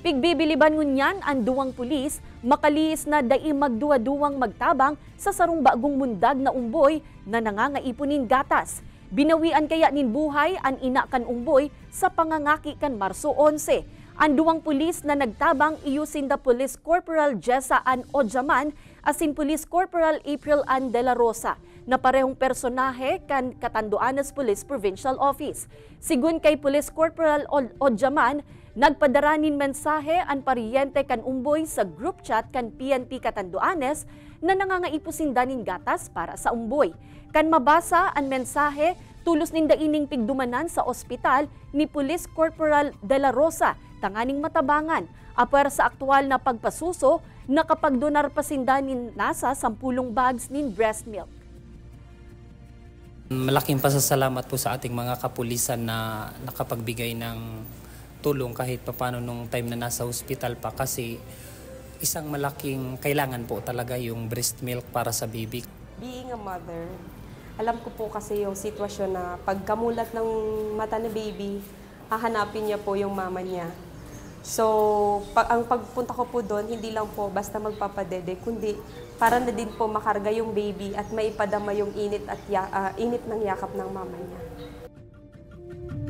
Pigbibiliban ngunyan ang duwang pulis, makalis na dai magduwa-duwang magtabang sa sarong bagong mundag na umboy na nangangaipunin gatas. Binawian kaya nin buhay ang ina kan umboy sa pangangaki kan Marso 11. Ang duwang pulis na nagtabang iyusin da Police Corporal Jessa Ann Odjaman asin Police Corporal April Ann De La Rosa na parehong personahe kan Catanduanes Police Provincial Office. Sigun kay Police Corporal Odjaman, nagpadaranin mensahe ang paryente kan umboy sa group chat kan PNP Catanduanes na nangangaipusin danin gatas para sa umboy. Kan mabasa ang mensahe, tulos ninda ining pigdumanan sa ospital ni Police Corporal De La Rosa, tanganing matabangan. Apar sa aktual na pagpasuso, nakapagdonar pa sindanin nasa 10 bags nin breast milk. Malaking pasasalamat po sa ating mga kapulisan na nakapagbigay ng tulong kahit papano nung time na nasa hospital pa kasi isang malaking kailangan po talaga yung breast milk para sa baby. Being a mother, alam ko po kasi yung sitwasyon na pagkamulat ng mata ni baby, hahanapin niya po yung mama niya. So, ang pagpunta ko po doon, hindi lang po basta magpapadede, kundi para na din po makarga yung baby at maipadama yung init ng yakap ng mama niya.